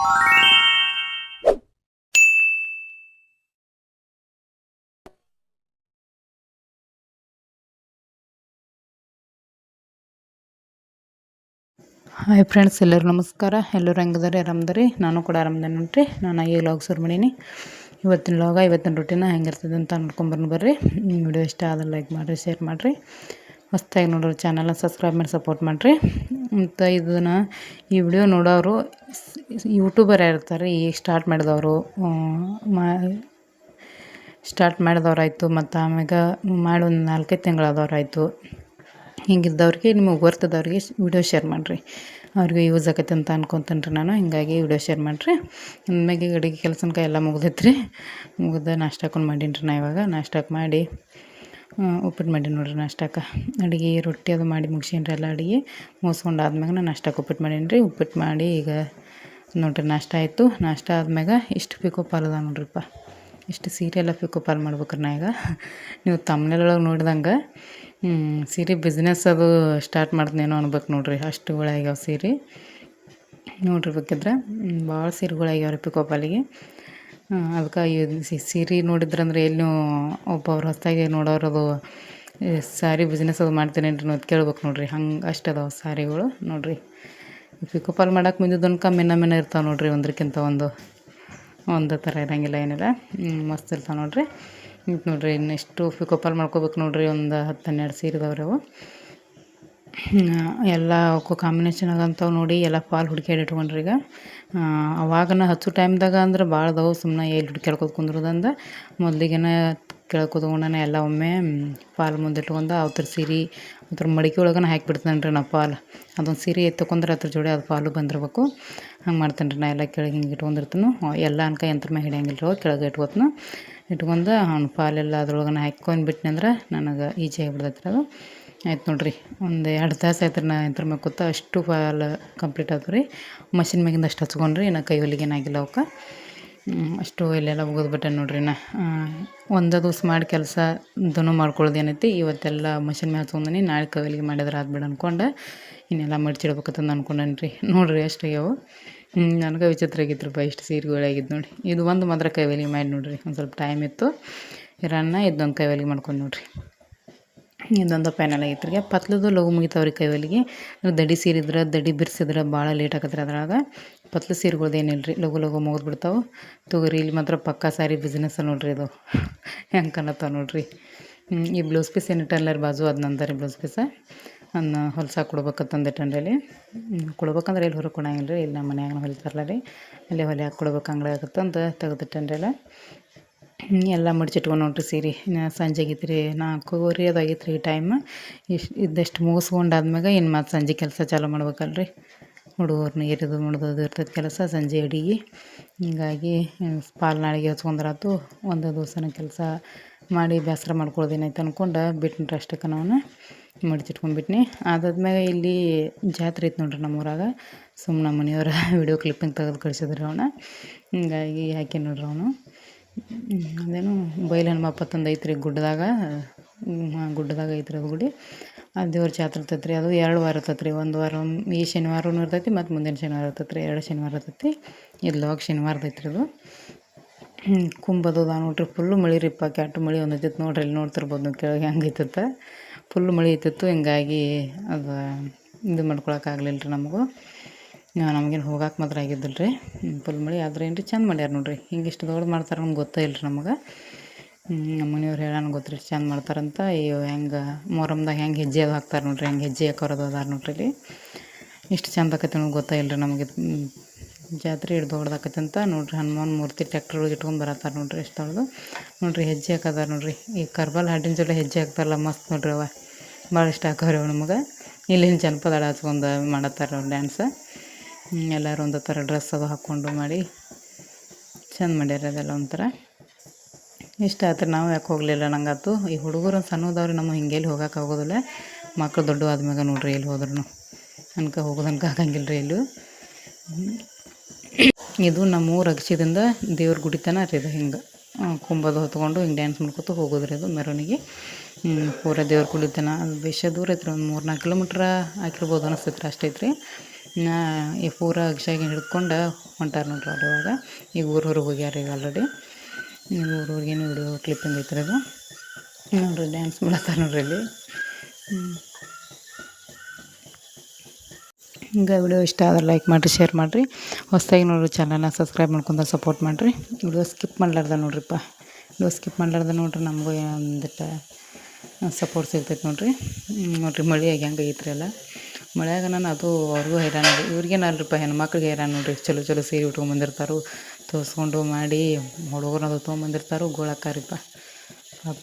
Hi friends, ಎಲ್ಲರೂ ನಮಸ್ಕಾರ. ಎಲ್ಲರೂ ಹೆಂಗದಾರೆ? ಆರಾಮದಾರಿ? ನಾನು ಕೂಡ ಆರಾಮದೇನೆ ನೋಡ್ರಿ. ನಾನು ಈಗ ಲಾಗ್ ಶುರು ಮಾಡೀನಿ. ಇವತ್ತಿನ ಲಾಗ, ಇವತ್ತಿನ ರೂಟೀನ ಹೆಂಗಿರ್ತದೆ ಅಂತ ನೋಡ್ಕೊಂಬರ್ನಿ ಬರ್ರಿ. ವಿಡಿಯೋ ಇಷ್ಟ ಆದ್ರೆ ಲೈಕ್ ಮಾಡಿರಿ, ಶೇರ್ ಮಾಡಿರಿ. ಹೊಸ್ದಾಗಿ ನೋಡೋರು ಚಾನಲ್ನ ಸಬ್ಸ್ಕ್ರೈಬ್ ಮಾಡಿ ಸಪೋರ್ಟ್ ಮಾಡಿರಿ. ಮತ್ತು ಈ ವಿಡಿಯೋ ನೋಡೋರು ಯೂಟ್ಯೂಬರ್ ಇರ್ತಾರೆ. ಈಗ ಸ್ಟಾರ್ಟ್ ಮಾಡಿದವರಾಯಿತು, ಮತ್ತು ಆಮ್ಯಾಗ ಮಾಡಿ ಒಂದು 4-5 ತಿಂಗಳಾದವ್ರಾಯಿತು. ಹಿಂಗಿದ್ದವ್ರಿಗೆ, ನಿಮಗೆ ಗೊತ್ತಿದ್ದವ್ರಿಗೆ ವಿಡಿಯೋ ಶೇರ್ ಮಾಡಿರಿ. ಅವ್ರಿಗೆ ಯೂಸ್ ಆಕೈತೆ ಅಂತ ಅನ್ಕೊತೀನಿ ರೀ ನಾನು. ಹಿಂಗಾಗಿ ವಿಡಿಯೋ ಶೇರ್ ಮಾಡಿರಿ. ಆಮ್ಯಾಗೆ ಅಡುಗೆ ಕೆಲಸನಕ ಎಲ್ಲ ಮುಗ್ದೈತೆ ರೀ. ನಾಷ್ಟ ಹಾಕೊಂಡು ಮಾಡೀನಿ ರೀ. ನಾ ಇವಾಗ ನಾಷ್ಟಕ್ಕೆ ಮಾಡಿ ಉಪ್ಪಿಟ್ಟು ಮಾಡೀನಿ ನೋಡಿರಿ. ನಾಷ್ಟಕ್ಕೆ ಅಡುಗೆ ರೊಟ್ಟಿ ಅದು ಮಾಡಿ ಮುಗಿಸೀನಿ ರೀ. ಎಲ್ಲ ಅಡುಗೆ ಮುಗಿಸ್ಕೊಂಡು ಆದ್ಮ್ಯಾಗ ನಾನು ನಾಷ್ಟಕ್ಕೆ ಉಪ್ಪಿಟ್ಟು ಮಾಡೀನಿ ರೀ. ಉಪ್ಪಿಟ್ಟು ಮಾಡಿ ಈಗ ನೋಡಿರಿ ನಾಷ್ಟ ಆಯಿತು. ನಾಷ್ಟ ಆದ್ಮ್ಯಾಗ ಇಷ್ಟು ಪಿಕೋ ಪಾಲ್ ಅದ ನೋಡ್ರಿಪ್ಪ. ಇಷ್ಟು ಸೀರೆ ಎಲ್ಲ ಪಿಕೋ ಪಾಲ್ ಮಾಡ್ಬೇಕ್ರಿ. ನಾ ಈಗ ನೀವು ತಮ್ಮನೇಲೊಳಗೆ ನೋಡಿದಂಗೆ ಸೀರೆ ಬಿಸ್ನೆಸ್ ಅದು ಸ್ಟಾರ್ಟ್ ಮಾಡ್ತೀನೇನೋ ಅನ್ಬೇಕು ನೋಡ್ರಿ. ಅಷ್ಟುಗಳಾಗ್ಯಾವ ಸೀರೆ ನೋಡ್ರಿ. ಬೇಕಿದ್ರೆ ಭಾಳ ಸೀರೆಗಳಾಗ್ಯಾವ ರೀ ಪಿಕೋ ಪಾಲಿಗೆ. ಅದಕ್ಕೆ ಸೀರೆ ನೋಡಿದ್ರಂದ್ರೆ ಎಲ್ಲಿ ನೀವು ಒಬ್ಬರು ಹೊಸದಾಗಿ ನೋಡೋರು ಅದು ಸ್ಯಾರಿ ಬಿಸ್ನೆಸ್ ಅದು ಮಾಡ್ತೀನೇನ್ರಿ ಅನ್ನೋದು ಕೇಳ್ಬೇಕು ನೋಡ್ರಿ. ಹಂಗೆ ಅಷ್ಟು ಅದಾವೆ ಸ್ಯಾರಿಗಳು ನೋಡ್ರಿ. ಪಿಕೋ ಪಾಲ್ ಮಾಡಕ್ಕೆ ಮುಂದಿದ್ದನ್ಕ ಮಿನ್ನ ಇರ್ತಾವೆ ನೋಡ್ರಿ. ಒಂದಕ್ಕಿಂತ ಒಂದು ಥರ ಇರೋಂಗಿಲ್ಲ, ಏನಿಲ್ಲ. ಮಸ್ತ್ ಇರ್ತಾವೆ ನೋಡ್ರಿ. ನೋಡ್ರಿ ಇನ್ನೆಷ್ಟು ಪಿಕೋ ಪಾಲ್ ಮಾಡ್ಕೋಬೇಕು ನೋಡ್ರಿ. ಒಂದು 10-12 ಸೀರೆ ಇದಾವ್ರಿ ಅವು. ಎಲ್ಲ ಅವಕ್ಕೂ ಕಾಂಬಿನೇಷನ್ ಆಗಂತವು ನೋಡಿ. ಎಲ್ಲ ಪಾಲ್ ಹುಡ್ಕ್ಯಾಡಿ ಇಟ್ಕೊಂಡ್ರಿ. ಈಗ ಅವಾಗ ಹಚ್ಚೋ ಟೈಮ್ದಾಗ ಅಂದ್ರೆ ಭಾಳ ಅದಾವು. ಸುಮ್ಮನೆ ಎಲ್ಲಿ ಹುಡ್ಕ್ಯಾಡ್ಕೋದು ಕುಂದ್ರದಂದ ಮೊದಲಿಗೆನ ಕೇಳ್ಕೊತ್ಕೊಂಡೇ ಎಲ್ಲ ಒಮ್ಮೆ ಪಾಲ್ ಮುಂದೆ ಇಟ್ಕೊಂಡು ಅವ್ರ ಸೀರೆ ಅದ್ರ ಮಡಿಕೆ ಒಳಗನ ಹಾಕಿಬಿಡ್ತೇನೆ ರೀ ನಾ ಪಾಲ್. ಅದೊಂದು ಸೀರೆ ಎತ್ತಕೊಂಡ್ರೆ ಅದ್ರ ಜೋಡಿ ಅದು ಪಾಲು ಬಂದಿರ್ಬೇಕು. ಹಂಗೆ ಮಾಡ್ತೇನೆ ರೀ. ನಾ ಎಲ್ಲ ಕೆಳಗೆ ಹಿಂಗೆ ಇಟ್ಕೊಂಡಿರ್ತೀನಿ. ಎಲ್ಲ ಅನ್ಕ ಯಂತ್ರ ಮ್ಯಾಗ ಹಿಡಿಯಂಗಿಲ್ಲ ರೀ. ಕೆಳಗೆ ಇಟ್ಕೊಂಡು ಅವ್ನ ಪಾಲೆಲ್ಲ ಅದ್ರೊಳಗನ ಹಾಕ್ಕೊಂಡು ಬಿಟ್ನಿ ಅಂದ್ರೆ ನನಗೆ ಈಜಿ ಆಗಿಬಿಡ್ತೈತೆ ರೀ ಅದು. ಆಯ್ತು ನೋಡ್ರಿ. ಒಂದು 2 ತಾಸು ಆಯ್ತು ರೀ ನಾ ಯಂತ್ರ ಮ್ಯಾಗ ಕೂತ. ಅಷ್ಟು ಪಾಲ್ ಕಂಪ್ಲೀಟ್ ಆಯ್ತು ರೀ. ಮಷಿನ್ ಮ್ಯಾಗಿಂದ ಅಷ್ಟು ಹಚ್ಕೊಂಡ್ರಿ. ಇನ್ನು ಕೈ ಹೊಲಿಗೆ ಏನಾಗಿಲ್ಲ ಅವಕ್ಕೆ. ಅಷ್ಟು ಇಲ್ಲೆಲ್ಲ ಮುಗಿದ್ಬಿಟ್ಟೆ ನೋಡ್ರಿ. ಒಂದೇ ದಿವ್ಸ ಮಾಡಿ ಕೆಲಸ ಮಾಡ್ಕೊಳ್ಳೋದು ಏನೈತಿ. ಇವತ್ತೆಲ್ಲ ಮಷಿನ್ ಮ್ಯಾಗ ಹಚ್ಕೊಂಡೀನಿ. ನಾಳೆ ಕೈ ಹೊಲಿಗೆ ಮಾಡಿದ್ರೆ ಆದ್ಬಿಡು ಅಂದ್ಕೊಂಡು ಇನ್ನೆಲ್ಲ ಮಡ್ಚಿಡ್ಬೇಕಂತಂದು ಅಂದ್ಕೊಂಡೇನಿ ರೀ. ನೋಡಿರಿ ಎಷ್ಟು ಆಗ್ಯಾವು. ನನಗೆ ವಿಚಿತ್ರ ಆಗಿದ್ರಪ್ಪ ಇಷ್ಟು ಸೀರೆಗಳಾಗಿದ್ದು ನೋಡಿ. ಇದು ಒಂದು ಮಾತ್ರ ಕೈ ಹೊಲಿಗೆ ಮಾಡಿ ನೋಡಿರಿ. ಒಂದು ಸ್ವಲ್ಪ ಟೈಮ್ ಇತ್ತು ಇರನ್ನ ಇದೊಂದು ಕೈ ಹೊಲಿಗೆ ಮಾಡ್ಕೊಂಡು ನೋಡಿರಿ. ಇದೊಂದು ಫೈನಲ್ ಆಗೈತೆ ರೀ. ಪತ್ಲದು ಲಘು ಮುಗಿತಾವ್ರಿ ಕೈ ಹೊಲಿಗೆ. ದಡಿ ಸೀರಿದ್ರೆ ದಡಿ ಬಿರ್ಸಿದ್ರೆ ಭಾಳ ಲೇಟ್ ಆಗತ್ತೆ ರೀ. ಅದ್ರಾಗ ಪತ್ಲು ಸೀರೆಗಳ್ದು ಏನಿಲ್ಲ ರೀ. ಲಘು ಮುಗಿದ್ಬಿಡ್ತಾವೆ. ತೊಗರಿ ಇಲ್ಲಿ ಮಾತ್ರ ಪಕ್ಕಾ ಸ್ಯಾರಿ ಬಿಸ್ನೆಸ್ ನೋಡ್ರಿ. ಇದು ಹೆಂಗೆ ಕಾಣತ್ತಾವ ನೋಡ್ರಿ. ಈ ಬ್ಲೌಸ್ ಪೀಸ್ ಏನಿಟ್ಟಲ್ಲ ಬಾಜು ಅದು ನಂದು ಬ್ಲೌಸ್ ಪೀಸ. ಅದನ್ನ ಹೊಲ್ಸಾಕ ಕೊಡ್ಬೇಕಂತಂದು ಇಟ್ಟನ್ರಿ. ಕೊಡ್ಬೇಕಂದ್ರೆ ಎಲ್ಲಿ ಹೊರಗೆ ಕೊಡಂಗಿಲ್ಲ ರೀ. ಇಲ್ಲಿ ನಮ್ಮ ಮನ್ಯಾಗ ಹೊಲಿತಾರಲ್ಲ ರೀ, ಅಲ್ಲಿ ಹೊಲಿ ಹಾಕಿ ಕೊಡ್ಬೇಕು ಅಂಗಡಿ ಆಗುತ್ತಂತ ತೆಗೆದಿಟ್ಟನ್ರಿ. ಎಲ್ಲ ಮಡ್ಚಿಟ್ಕೊಂಡು ನೋಡ್ರಿ ಸೀರೆ. ಸಂಜೆ ಆಗೈತೆ ರೀ. 4:15 ಅದು ಆಗೈತೆ ರೀ ಟೈಮ್. ಇದ್ದಷ್ಟು ಮುಗಿಸ್ಕೊಂಡಾದ್ಮ್ಯಾಗ ಇನ್ನು ಮತ್ತೆ ಸಂಜೆ ಕೆಲಸ ಚಾಲೂ ಮಾಡ್ಬೇಕಲ್ರಿ. ಹುಡುಗರ್ನ ಏರಿದು ಮಾಡೋದು ಇರ್ತೈತೆ ಕೆಲಸ ಸಂಜೆ ಅಡುಗೆ. ಹೀಗಾಗಿ ಪಾಲ್ ನಾಳೆಗೆ ಹಚ್ಕೊಂಡ್ರಾತು. ಒಂದು ದಿವ್ಸನ ಕೆಲಸ ಮಾಡಿ ಬೇಸರ ಮಾಡ್ಕೊಳ್ಳೋದೇನೈತೆ ಅಂದ್ಕೊಂಡು ಬಿಟ್ನಿರಿ. ಅಷ್ಟಕ್ಕೆ ನಾವು ಮಡ್ಚಿಟ್ಕೊಂಡ್ಬಿಟ್ನಿ. ಅದಾದ್ಮ್ಯಾಗ ಇಲ್ಲಿ ಜಾತ್ರೆ ಐತೆ ನೋಡ್ರಿ ನಮ್ಮೂರಾಗ. ಸುಮ್ಮನೆ ನಮ್ಮ ಮನೆಯವ್ರ ವಿಡಿಯೋ ಕ್ಲಿಪ್ಪಿಂಗ್ ತೆಗೆದು ಕಳಿಸಿದ್ರು ಅವನ್ನ. ಹೀಗಾಗಿ ಹಾಕಿ ನೋಡ್ರಿ ಅವನು. ಅದೇನು ಬೈಲಹನುಮಪ್ಪ ತಂದು ಐತ್ರಿ ಗುಡ್ಡದಾಗ ಐತ್ರಿ ಅದು ಗುಡಿ. ಅದು ದೇವ್ರ ಜಾತ್ರೆ ಇರ್ತೈತೆ ರೀ. ಅದು 2 ವಾರ ಇರ್ತೈತೆ ರೀ. ಒಂದು ವಾರ ಈ ಶನಿವಾರನೂ ಇರ್ತೈತಿ ಮತ್ತು ಮುಂದಿನ ಶನಿವಾರ ಇರ್ತೈತೆ ರೀ. 2 ಶನಿವಾರ ಇರ್ತೈತಿ. ಇಲ್ಲಾಗ ಶನಿವಾರದ ಐತ್ರಿ ಅದು. ಕುಂಬದು ನೋಡ್ರಿ. ಫುಲ್ಲು ಮಳೆ ರೀಪ್ಪ. ಕೆಟ್ಟ ಮಳೆ ಒಂದೈತಿತ್ತು ನೋಡ್ರಿ. ಇಲ್ಲಿ ನೋಡ್ತಿರ್ಬೋದು ನೀವು ಕೆಳಗೆ ಹೆಂಗೆ ಐತತ್ತ. ಫುಲ್ ಮಳೆ ಐತಿತ್ತು. ಹಿಂಗಾಗಿ ಅದು ಇದು ಮಾಡ್ಕೊಳಕ್ಕಾಗಲಿಲ್ಲ ರೀ ನಮಗೇನು ಹೋಗಕ್ಕೆ ಮಾತ್ರ ಆಗಿದ್ದಿಲ್ಲ ರೀ. ಫುಲ್ ಮಳೆ ಆದ್ರೆ ಏನು ರೀ ಚಂದ ಮಾಡ್ಯಾರ ನೋಡ್ರಿ. ಹಿಂಗೆ ಇಷ್ಟು ದೊಡ್ಡ ಮಾಡ್ತಾರೆ ನಮ್ಗೆ ಗೊತ್ತೇ ಇಲ್ಲ ರೀ ನಮಗೆ. ನಮ್ಮ ಮನೆಯವ್ರು ಹೇಳೋಣ ಗೊತ್ತಿರಿ ಚಂದ ಮಾಡ್ತಾರಂತ. ಹೆಂಗೆ ಮೊಹರಂದಾಗ ಹೆಂಗೆ ಹೆಜ್ಜೆ ಅದು ಹಾಕ್ತಾರೆ ನೋಡ್ರಿ. ಹೆಂಗೆ ಹೆಜ್ಜೆ ಹಾಕೋದು ಅದಾರ ನೋಡ್ರಿ ಇಲ್ಲಿ. ಇಷ್ಟು ಚಂದ ಆಕೈತೆ ನಮ್ಗೆ ಗೊತ್ತೇ ಇಲ್ಲ ರೀ ನಮಗೆ. ಜಾತ್ರೆ ಹಿಡ್ದು ದೊಡ್ಡದಾಕೈತೆ ಅಂತ ನೋಡ್ರಿ. ಹನುಮಾನ್ ಮೂರ್ತಿ ಟ್ಯಾಕ್ಟರ್ ಒಳಗೆ ಇಟ್ಕೊಂಡು ಬರತ್ತಾರೆ ನೋಡ್ರಿ. ಎಷ್ಟು ದೊಡ್ಡದು ನೋಡ್ರಿ. ಹೆಜ್ಜೆ ಹಾಕದಾರ ನೋಡ್ರಿ. ಈ ಕರ್ಬಲ್ ಹಾಡಿನ ಜೊತೆ ಹೆಜ್ಜೆ ಹಾಕ್ತಾರಲ್ಲ ಮಸ್ತ್ ನೋಡ್ರಿ. ಭಾಳ ಇಷ್ಟ ಹಾಕವ್ರಿ ಅವ ನಮಗೆ. ಇಲ್ಲಿನ ಜನಪದ ಹಾಡು ಹಚ್ಕೊಂಡು ಮಾಡತ್ತಾರೆ ಅವ್ರು ಡ್ಯಾನ್ಸ. ಎಲ್ಲರೂ ಒಂದು ಥರ ಡ್ರೆಸ್ ಅದು ಹಾಕ್ಕೊಂಡು ಮಾಡಿ ಚಂದ ಮಾಡ್ಯಾರ. ಅದೆಲ್ಲ ಒಂಥರ ಇಷ್ಟ ಆಯ್ತು. ನಾವು ಯಾಕೆ ಹೋಗಲಿಲ್ಲ ನಂಗಾತು. ಈ ಹುಡುಗರು ಸಣ್ಣದವ್ರು ನಮಗೆ ಹಿಂಗೆಲ್ಲಿ ಹೋಗೋಕೆ ಆಗೋದಿಲ್ಲ. ಮಕ್ಕಳು ದೊಡ್ಡ ಆದ್ಮ್ಯಾಗ ನೋಡ್ರಿ ಎಲ್ಲಿ ಹೋದ್ರೂ ಹೋಗೋದನ್ಕ ಆಗಂಗಿಲ್ಲ ರೀ ಎಲ್ಲೂ. ಇದು ನಮ್ಮೂರು ಅಗಸಿದಿಂದ ದೇವ್ರ ಗುಡಿತನ ರೀ. ಇದು ಹಿಂಗೆ ಕುಂಬದು ಹೊತ್ಕೊಂಡು ಹಿಂಗೆ ಡ್ಯಾನ್ಸ್ ಮಾಡ್ಕೊತ ಹೋಗೋದ್ರಿ. ಅದು ಮೆರವಣಿಗೆ ಪೂರ ದೇವ್ರ ಕುಡಿತನ. ಅದು ಬೇಷ ದೂರ ಐತ್ರಿ. ಒಂದು 3-4 ಕಿಲೋಮೀಟ್ರ್ ಆಗಿರ್ಬೋದು ಅನಿಸ್ತೈತೆ ರೀ. ಅಷ್ಟೈತೆ ರೀ. ನಾ ಈ ಪೂರ ಅಗಶಾಗಿ ಹಿಡ್ಕೊಂಡು ಹೊಂಟಾರ ನೋಡ್ರಿ ಅವ್ರು ಇವಾಗ. ಈಗ ಊರವ್ರಿಗೆ ಹೋಗ್ಯಾರ ಈಗ ಆಲ್ರೆಡಿ. ಈಗ ಊರವ್ರಿಗೇನು ವಿಡಿಯೋ ಕ್ಲಿಪ್ಪಿಂಗ್ ಐತ್ರಿ ಅದು ನೋಡ್ರಿ. ಡ್ಯಾನ್ಸ್ ಮಾಡತ್ತಾರ ನೋಡ್ರಿ ಇಲ್ಲಿ. ಹಿಂಗೆ ವಿಡಿಯೋ ಇಷ್ಟ ಆದ್ರೆ ಲೈಕ್ ಮಾಡಿರಿ, ಶೇರ್ ಮಾಡಿರಿ. ಹೊಸದಾಗಿ ನೋಡ್ರಿ ಚಾನಲ್ನ ಸಬ್ಸ್ಕ್ರೈಬ್ ಮಾಡ್ಕೊಂಡು ಸಪೋರ್ಟ್ ಮಾಡಿರಿ. ವಿಡಿಯೋ ಸ್ಕಿಪ್ ಮಾಡ್ಲಾರ್ದ ನೋಡ್ರಿಪ್ಪ. ವಿಡಿಯೋ ಸ್ಕಿಪ್ ಮಾಡ್ಲಾರ್ದ ನೋಡ್ರಿ, ನಮಗೂ ಒಂದಿಟ್ಟು ಸಪೋರ್ಟ್ ಸಿಗ್ತೈತೆ ನೋಡ್ರಿ. ನೋಡ್ರಿ ಮಳೆ ಹೆಂಗೆ ಐತ್ರಿ ಎಲ್ಲ. ಮಳೆಯಾಗ ನಾನು ಅದು ಅವ್ರಿಗೂ ಹೈರಾಣ ರೀ. ಇವ್ರಿಗೇನು ಅಲ್ರಿಪ್ಪ, ಹೆಣ್ಮಕ್ಳಿಗೆ ಹೈರಾಣ ನೋಡ್ರಿ. ಚಲೋ ಚಲೋ ಸೀರೆ ಉಟ್ಕೊಂಬಂದಿರ್ತಾರೋ, ತೋರಿಸ್ಕೊಂಡು ಮಾಡಿ ಹುಡುಗರದು ತೊಗೊಂಬಂದಿರ್ತಾರೋ ಗೋಳಕ್ಕಾರಿಪ್ಪ ಪಾಪ.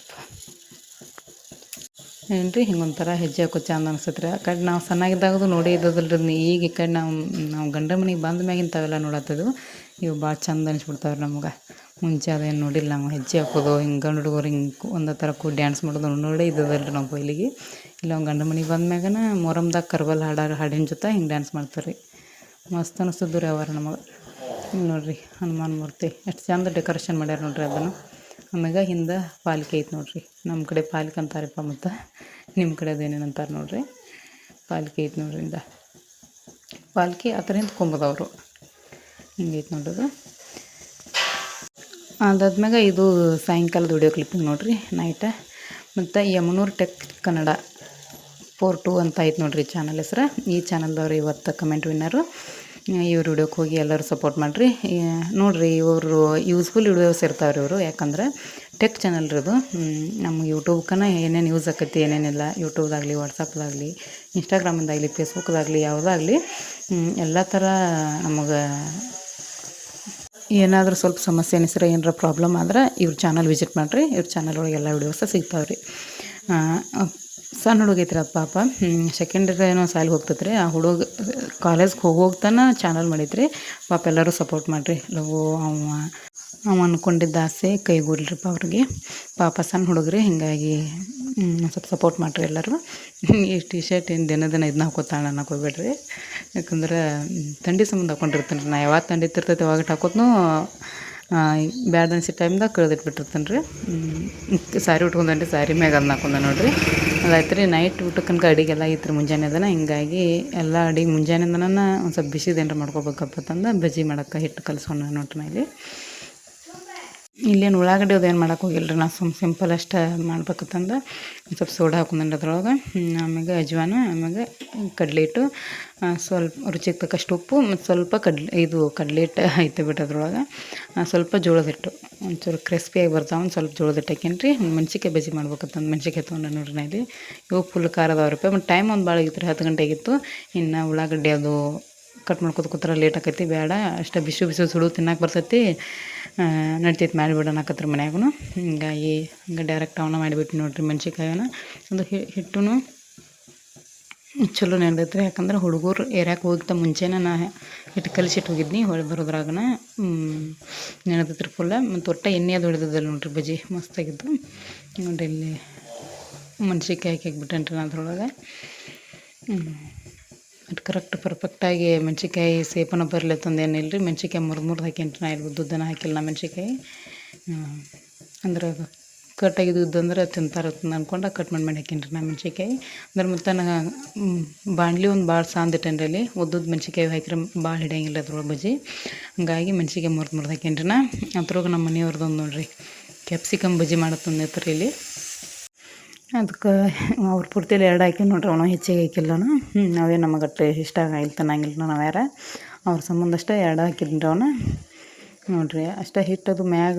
ಏನು ರೀ ಹಿಂಗೊಂಥರ ಹೆಜ್ಜೆ ಹಾಕೋ ಚಂದ ಅನ್ಸತ್ರಿ. ಆ ಕಡೆ ನಾವು ಸಣ್ಣಾಗಿದ್ದಾಗದು ನೋಡಿ ಇದ್ದದಲ್ರಿ. ಈಗ ಈ ಕಡೆ ನಾವು ಗಂಡ ಮನೆಗೆ ಬಂದ ಮ್ಯಾಗಿನ ತಾವೆಲ್ಲ ನೋಡತ್ತದು ಇವು ಭಾಳ ಚಂದ ಅನಿಸ್ಬಿಡ್ತಾವ್ರಿ ನಮ್ಗೆ. ಮುಂಚೆ ಅದೇನು ನೋಡಿಲ್ಲ ನಾವು. ಹೆಜ್ಜೆ ಹಾಕೋದು ಹಿಂಗೆ ಗಂಡು ಹುಡುಗರು ಹಿಂಗೆ ಒಂದೇ ಥರ ಕೂಡಿ ಡ್ಯಾನ್ಸ್ ಮಾಡೋದು ನೋಡೇ ಇದ್ದದಲ್ರಿ ನಾವು ಇಲ್ಲಿಗೆ. ಇಲ್ಲ ಅವ್ನು ಗಂಡ ಮನೆಗೆ ಬಂದ ಮ್ಯಾಗನ ಮೊಹರಂದಾಗ ಕರ್ಬಲ್ ಹಾಡಿನ ಜೊತೆ ಹಿಂಗೆ ಡ್ಯಾನ್ಸ್ ಮಾಡ್ತಾರೆ ರೀ. ಮಸ್ತ್ ಅನಿಸ್ತದ ರೀ ಅವಾರ ನಮಗೆ. ಹಿಂಗೆ ನೋಡಿರಿ ಹನುಮಾನ್ ಮೂರ್ತಿ ಎಷ್ಟು ಚಂದ ಡೆಕೋರೇಷನ್ ಮಾಡ್ಯಾರ ನೋಡ್ರಿ ಅದನ್ನು. ಆಮ್ಯಾಗ ಹಿಂದೆ ಪಾಲ್ಕಿ ಐತೆ ನೋಡ್ರಿ. ನಮ್ಮ ಕಡೆ ಪಾಲ್ಕಿ ಅಂತಾರಪ್ಪ, ಮತ್ತು ನಿಮ್ಮ ಕಡೆ ಅದೇನೇನು ಅಂತಾರೆ ನೋಡ್ರಿ. ಪಾಲ್ಕಿ ಐತೆ ನೋಡ್ರಿ ಹಿಂದೆ. ಪಾಲ್ಕಿ ಆ ಥರ ಹಿಂದ್ಕೊಂಬೋದವರು ಹಿಂಗೈತೆ ನೋಡೋದು. ಅದಾದ್ಮ್ಯಾಗ ಇದು ಸಾಯಂಕಾಲದ ವಿಡಿಯೋ ಕ್ಲಿಪ್ಪಿಂಗ್ ನೋಡ್ರಿ ನೈಟ. ಮತ್ತು ಯಮನೂರ್ ಟೆಕ್ ಕನ್ನಡ 4-2 ಅಂತ ಐತೆ ನೋಡ್ರಿ ಚಾನಲ್ ಹೆಸ್ರು. ಈ ಚಾನಲ್ದವ್ರು ಇವತ್ತು ಕಮೆಂಟ್ ವಿನ್ನರು. ಇವ್ರ ವಿಡಿಯೋಕ್ಕೆ ಹೋಗಿ ಎಲ್ಲರೂ ಸಪೋರ್ಟ್ ಮಾಡಿರಿ ನೋಡಿರಿ. ಇವರು ಯೂಸ್ಫುಲ್ ವಿಡಿಯೋಸ್ ಇರ್ತಾವ್ರಿ ಇವರು. ಯಾಕಂದ್ರೆ ಟೆಕ್ ಚಾನಲ್ ರೀ ಅದು. ನಮ್ಮ ಯೂಟ್ಯೂಬ್ಕನ ಏನೇನು ಯೂಸ್ ಆಕೈತಿ ಏನೇನಿಲ್ಲ, ಯೂಟ್ಯೂಬ್ದಾಗಲಿ, ವಾಟ್ಸಪ್ದಾಗಲಿ, ಇನ್ಸ್ಟಾಗ್ರಾಮಿಂದಾಗಲಿ, ಫೇಸ್ಬುಕ್ದಾಗಲಿ, ಯಾವುದಾಗಲಿ ಎಲ್ಲ ಥರ ನಮಗೆ ಏನಾದರೂ ಸ್ವಲ್ಪ ಸಮಸ್ಯೆ ಅನಿಸ್ರೆ, ಏನಾರ ಪ್ರಾಬ್ಲಮ್ ಆದ್ರೆ ಇವ್ರ ಚಾನಲ್ ವಿಸಿಟ್ ಮಾಡಿರಿ. ಇವ್ರ ಚಾನಲ್ ಒಳಗೆ ಎಲ್ಲ ವಿಡಿಯೋಸ ಸಿಗ್ತಾವೆ ರೀ. ಸಣ್ಣ ಹುಡುಗ ಐತ್ರಿ ಅದು ಪಾಪ. ಸೆಕೆಂಡ್ರಿ ಏನೋ ಸಾಲಿಗೆ ಹೋಗ್ತೈತೆ ರೀ. ಆ ಹುಡುಗ ಕಾಲೇಜ್ಗೆ ಹೋಗ್ತಾನೆ ಚಾನಲ್ ಮಾಡೈತ್ರಿ ಪಾಪ. ಎಲ್ಲರೂ ಸಪೋರ್ಟ್ ಮಾಡಿರಿ. ಲಗು ಅವ ಅಂದ್ಕೊಂಡಿದ್ದ ಆಸೆ ಕೈಗೂಡ್ಲಿರಿಪ್ಪ ಅವ್ರಿಗೆ ಪಾಪ. ಸಣ್ಣ ಹುಡುಗ್ರಿ, ಹೀಗಾಗಿ ಸ್ವಲ್ಪ ಸಪೋರ್ಟ್ ಮಾಡಿರಿ ಎಲ್ಲರೂ. ಈ ಟಿ ಶರ್ಟ್ ಏನು ದಿನ ಇದನ್ನ ಹಾಕೋತಾಳೆ ಅನ್ನಕ್ಕೆ ಹೋಗ್ಬೇಡ್ರಿ. ಯಾಕಂದ್ರೆ ಥಂಡಿ ಸಂಬಂಧ ಹಾಕೊಂಡಿರ್ತೀನಿ ರೀ. ನಾ ಯಾವಾಗ ಥಂಡಿ ಇರ್ತಿರ್ತೈತೆ ಯಾವಾಗ ಹಾಕೋತ್ನೂ ಬ್ಯಾಡ್ ಅನ್ಸಿ ಟೈಮ್ದಾಗ ಕಳೆದಿಟ್ಬಿಟ್ಟಿರ್ತೀನಿ ರೀ. ಸಾರಿ ಉಟ್ಕೊಂಡೇನಿ ರೀ, ಸಾರಿ ಮ್ಯಾಗ ಅದನ್ನ ಹಾಕೊಂಡೆ ನೋಡಿರಿ. ಅದಾಯ್ತು ರೀ. ನೈಟ್ ಊಟಕ್ಕನ್ಕ ಅಡಿಗೆಲ್ಲ ಐತ್ರಿ ಮುಂಜಾನೆ ಅದನ್ನು. ಹಿಂಗಾಗಿ ಎಲ್ಲ ಅಡಿಗೆ ಮುಂಜಾನೆಯಿಂದನ ಒಂದು ಸ್ವಲ್ಪ ಬಿಸಿದೇನ್ರ ಮಾಡ್ಕೋಬೇಕಪ್ಪತ್ತಂದು ಬಜ್ಜಿ ಮಾಡೋಕ್ಕೆ ಹಿಟ್ಟು ಕಲಿಸ್ಕೊಂಡು ನೋಡ್ರಿ. ಇಲ್ಲಿ ಇಲ್ಲೇನು ಉಳ್ಳಾಗಡ್ಡಿ ಅದೇನು ಮಾಡೋಕೆ ಹೋಗಿಲ್ಲ ರೀ. ನಾ ಸಿಂಪಲ್ ಅಷ್ಟು ಮಾಡ್ಬೇಕಂತಂದು ಸ್ವಲ್ಪ ಸೋಡಾ ಹಾಕೊಂಡ್ರಿ ಅದ್ರೊಳಗೆ. ಆಮ್ಯಾಗ ಅಜ್ವಾನ, ಆಮ್ಯಾಗ ಕಡಲೆ ಹಿಟ್ಟು, ಸ್ವಲ್ಪ ರುಚಿಗೆ ತಕ್ಕಷ್ಟು ಉಪ್ಪು, ಮತ್ತು ಸ್ವಲ್ಪ ಕಡಲೆ ಹಿಟ್ಟು ಐತೆ ಬಿಟ್ಟು ಅದ್ರೊಳಗೆ. ಸ್ವಲ್ಪ ಜೋಳದ ಹಿಟ್ಟು ಒಂಚೂರು ಕ್ರಿಸ್ಪಿಯಾಗಿ ಬರ್ತಾವೆ. ಒಂದು ಸ್ವಲ್ಪ ಜೋಳದ ಹಿಟ್ಟು ಹಾಕೇನಿ ರೀ. ಮೆಣ್ಸಿಕಾಯಿ ಬಜ್ಜಿ ಮಾಡ್ಬೇಕಂತಂದು ಮೆಣ್ಸಿಕಾಯಿ ತೊಗೊಂಡೆ ನೋಡ್ರಿ ನಾ ಇಲ್ಲಿ. ಇವು ಫುಲ್ ಖಾರದವ ರೂಪಾಯಿ. ಮತ್ತು ಟೈಮ್ ಒಂದು ಭಾಳ ಆಗಿತ್ತು ರೀ, 10 ಗಂಟೆ ಆಗಿತ್ತು. ಇನ್ನು ಉಳ್ಳಾಗಡ್ಡಿ ಅದು ಕಟ್ ಮಾಡ್ಕೊತ ಕೂತ್ರೆ ಲೇಟ್ ಆಕೈತಿ. ಬೇಡ ಅಷ್ಟು ಬಿಸಿ ಸುಡು ತಿನ್ನಕ್ಕೆ ಬರ್ತೈತಿ, ನಡ್ತೈತಿ ಮಾಡಿಬಿಡೋಣ ಅನ್ನಕತ್ರ ಮನ್ಯಾಗೂ. ಹಿಂಗಾಗಿ ಹಂಗೆ ಡೈರೆಕ್ಟ್ ಅವನ್ನ ಮಾಡಿಬಿಟ್ಟು ನೋಡ್ರಿ. ಮೆಣ್ಸಿಕಾಯಿನ ಒಂದು ಹಿಟ್ಟು ಚಲೋ ನೆಂದೈತೆ ರೀ. ಯಾಕಂದ್ರೆ ಹುಡುಗರು ಏರ್ಯಾಕೆ ಹೋಗಿತ್ತ ಮುಂಚೆನೇ ನಾ ಹಿಟ್ಟು ಕಲಿಸಿಟ್ಟು ಹೋಗಿದ್ನಿ. ಹೊಳೆ ಬರೋದ್ರಾಗನ ನೆನೆದೈತೆ ರೀ ಫುಲ್ಲ. ಮತ್ತು ಒಟ್ಟು ಎಣ್ಣೆ ಅದು ಹೊಡೆದಿದ್ದಲ್ಲ ನೋಡ್ರಿ ಬಜ್ಜಿ ಮಸ್ತಾಗಿದ್ದು ನೋಡ್ರಿ. ಇಲ್ಲಿ ಮೆಣ್ಸಿಕಾಯಿ ಹಾಕಿಬಿಟ್ಟೇನೆ ರೀ ನಾನು ಅದ್ರೊಳಗೆ. ಅದು ಕರೆಕ್ಟ್ ಪರ್ಫೆಕ್ಟಾಗಿ ಮೆಣ್ಸಿಕಾಯಿ ಸೇಪನ ಬರಲಿ ಅಂತಂದೇನಿಲ್ಲ ರೀ. ಮೆಣ್ಸಿಕಾಯಿ ಮುರಿದು ಹಾಕೇನಿ ರೀ. ನಾ ಇಲ್ಲಿ ಉದ್ದುದ್ದನ ಹಾಕಿಲ್ಲ ನಾ ಮೆಣ್ಸಿಕಾಯಿ. ಅಂದ್ರೆ ಕಟ್ಟಾಗಿದ್ದು ತಿಂತಾರೆ ಅಂದ್ಕೊಂಡು ಕಟ್ ಮಾಡಿ ಹಾಕೇನಿ ರೀ ನಾ ಮೆಣ್ಸಿಕಾಯಿ. ಅಂದ್ರೆ ಮತ್ತು ನಾ ಬಾಣಲಿ ಒಂದು ಭಾಳ ಸಾಂದಿಟ್ಟೇನಿ ರೀ. ಅಲ್ಲಿ ಉದ್ದುದ್ದು ಮೆಣ್ಸಿಕಾಯಿ ಹಾಕಿದ್ರೆ ಭಾಳ ಹಿಡಿಯಂಗಿಲ್ಲ ಅದ್ರೊಳಗೆ ಬಜ್ಜಿ. ಹಂಗಾಗಿ ಮೆಣ್ಸಿಕಾಯಿ ಮುರಿದು ಹಾಕೇನಿ ರೀ ನಾ. ಅದ್ರೊಳಗೆ ನಮ್ಮ ಮನೆಯವ್ರದ್ದೊಂದು ನೋಡಿರಿ ಕ್ಯಾಪ್ಸಿಕಮ್ ಬಜ್ಜಿ ಮಾಡತ್ತಂದಿತ್ತು ರೀ ಇಲ್ಲಿ. ಅದಕ್ಕೆ ಅವ್ರು ಪೂರ್ತಿಯಲ್ಲಿ 2 ಹಾಕಿ ನೋಡ್ರಿ. ಅವನು ಹೆಚ್ಚಿಗೆ ಹಾಕಿಲ್ಲನು. ಅವೇ ನಮಗೆ ಅಷ್ಟು ಇಷ್ಟ ಆಗಿಲ್ಲ ತಿನ್ನಂಗಿಲ್ಲ ನಾವು ಯಾರ. ಅವ್ರ ಸಂಬಂಧ ಅಷ್ಟೇ 2 ಹಾಕಿದ್ರಿ ಅವನು ನೋಡಿರಿ. ಅಷ್ಟೇ ಹಿಟ್ಟದು ಮ್ಯಾಗ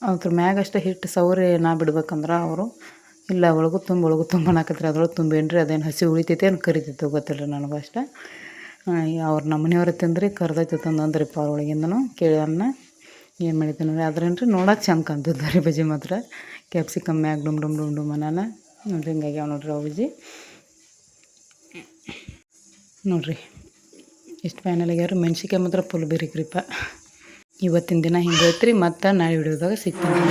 ಅದ್ರ ಮ್ಯಾಗ ಅಷ್ಟೇ ಹಿಟ್ಟು ಸೌರಿ ನಾ ಬಿಡ್ಬೇಕಂದ್ರೆ ಅವರು ಇಲ್ಲ ಒಳಗೂ ತುಂಬ ಅನ್ನಕತ್ರಿ. ಅದ್ರೊಳಗೆ ತುಂಬೇನು ರೀ. ಅದೇನು ಹಸಿ ಉಳಿತೈತೆ ಏನು ಕರಿತೈತೆ ಗೊತ್ತಿಲ್ಲ ರೀ ನನಗೂ ಅಷ್ಟೇ. ಅವ್ರು ನಮ್ಮ ಮನೆಯವ್ರ ತಿಂದ್ರಿ ಕರ್ದೈತೆ ಅಂದ್ರಿಪ್ಪ ಅವ್ರೊಳಗಿಂದನು ಕೇಳಿ ಅನ್ನ ಏನು ಮಾಡಿದ್ದೀನಿ ರೀ. ಅದ್ರೇನು ರೀ ನೋಡೋಕೆ ಚಂದ ಕಾಣ್ತಿದ್ದ ರೀ ಬಜ್ಜಿ ಮಾತ್ರ. ಕ್ಯಾಪ್ಸಿಕಮ್ ಮ್ಯಾಗ ಡುಮ್ ಮನಾನ ನೋಡ್ರಿ. ಹಿಂಗಾಗಿ ಅವು ನೋಡ್ರಿ ಅವು ಬಜ್ಜಿ ನೋಡಿರಿ ಎಷ್ಟು ಫೈನಲ್ ಆಗ್ಯಾರ. ಮೆಣ್ಸಿಕಾಯಿ ಮಾತ್ರ ಫುಲ್ ಬಿರಿಕ್ರಿಪ್ಪ. ಇವತ್ತಿನ ದಿನ ಹಿಂಗೆ ಐತ್ರಿ. ಮತ್ತು ನಾಳೆ ವಿಡಿಯೋದಾಗ ಸಿಗ್ತೀನಿ.